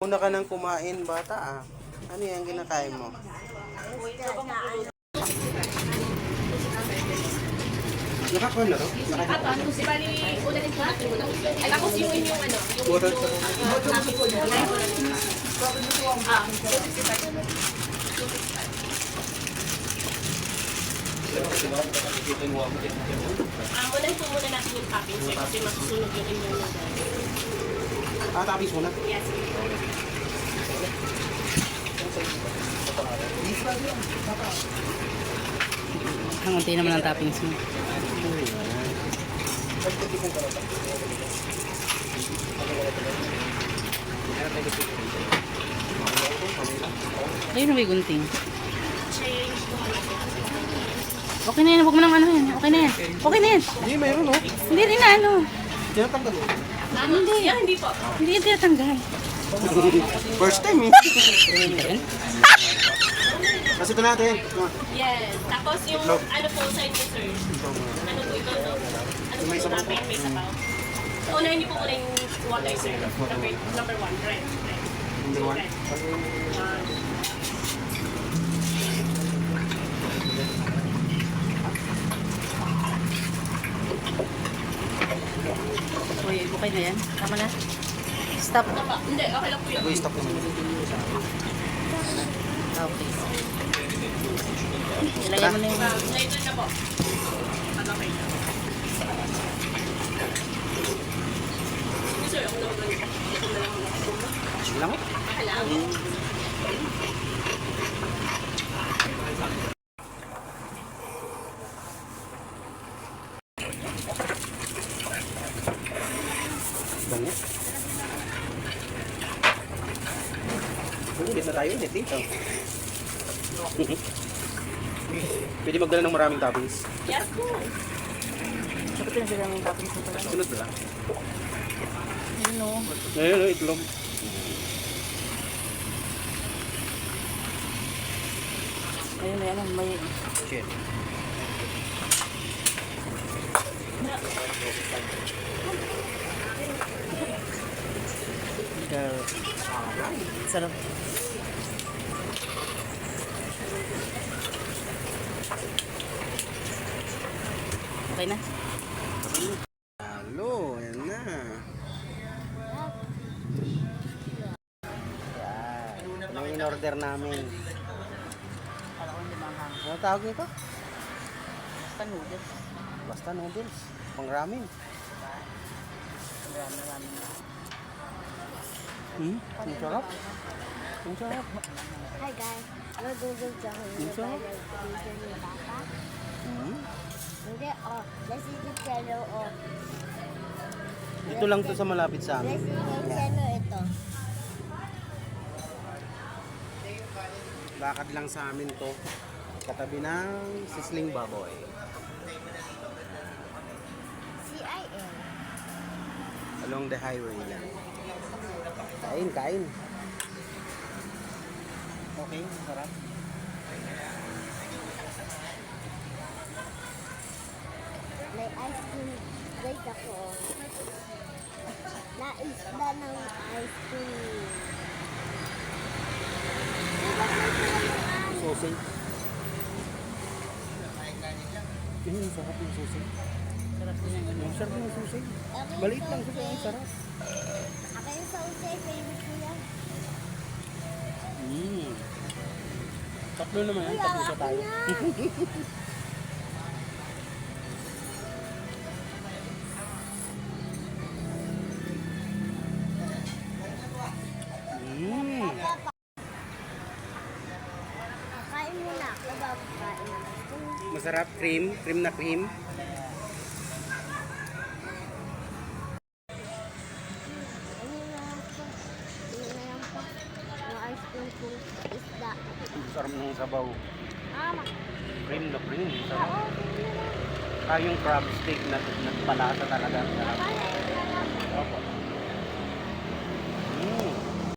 Una ka nang kumain, bata ah. Ano yan kinakain mo? Nakakuha na to? Ano si Bali, una rin sa ay tapos yung inyong ano, yung Water. unahin po muna natin yung toppings sir, kasi masusunog yung inyong noodles. Ah, tapis muna. Yes. Ang unti naman ang toppings mo. Ayun, may gunting. Okay na yan, huwag mo nang ano yan. Okay na yan. Okay na yan. Hindi, mayroon oh. Hindi rin na ano. Tinatanggal mo. Hindi. Hindi po. Hindi yan tinatanggal. First time eh. Kasi ito natin. Yes. Tapos yung ano po sa inyo sir. Ano po ito? No? Ano po ito namin? May sabaw. So, unahin niyo po muna yung water sir. Number one. Right. Number one. Uy, okay na yan. Tama na. Stop. Hindi, okay lang po yun. Go-stop mo. Okay. Ilagay mo na yung... Ngayon na po. Okay na. Sir, ako na Lang oh. Banyak. Ulit na tayo ulit dito. Pwede magdala ng maraming toppings. Yes po. Dapat na sila yung toppings mo pala. Sunod na lang. Yun o. Ayun oh, itlog. Ayun, ayun. May... Shit. Sarap. Okay na. Halo, yan na. Yan. Ano yung in-order namin? Ano tawag nito? Basta noodles. Basta noodles. Pang ramen. Marami. Ang sarap. Ang sarap. Hi guys, ano Google dyan? Hindi Ito? ba nag-video ni Papa? Hmm. Hindi, oh. Lasing channel, oh. Ito lang to sa malapit sa amin. Lasing channel ito. Lakad lang sa amin to. Katabi ng Sisling Baboy. CIN. Along the highway lang. Kain, kain. Okay, sarap. May ice cream. Guys ako, oh. Naisda ng ice cream. Sausage. Ang sarap yung sausage. Ang sarap yung sausage. Maliit lang siya, ang sarap. Ako yung sausage, favorite ko yan. Tatlo naman yan, Kuya, tatlo sa ako tayo. na. Kain muna ako bago kain ng ice cream. Masarap, cream na cream. Ano na lang po? Ano na lang po? Yung ice cream kong isda. Ang sarap ng sabaw. Ah, Cream na cream. Sarap. oo, tingnan na lang. Ah, yung crab steak na palasa talaga. Sarap. Kain na lang. Opo.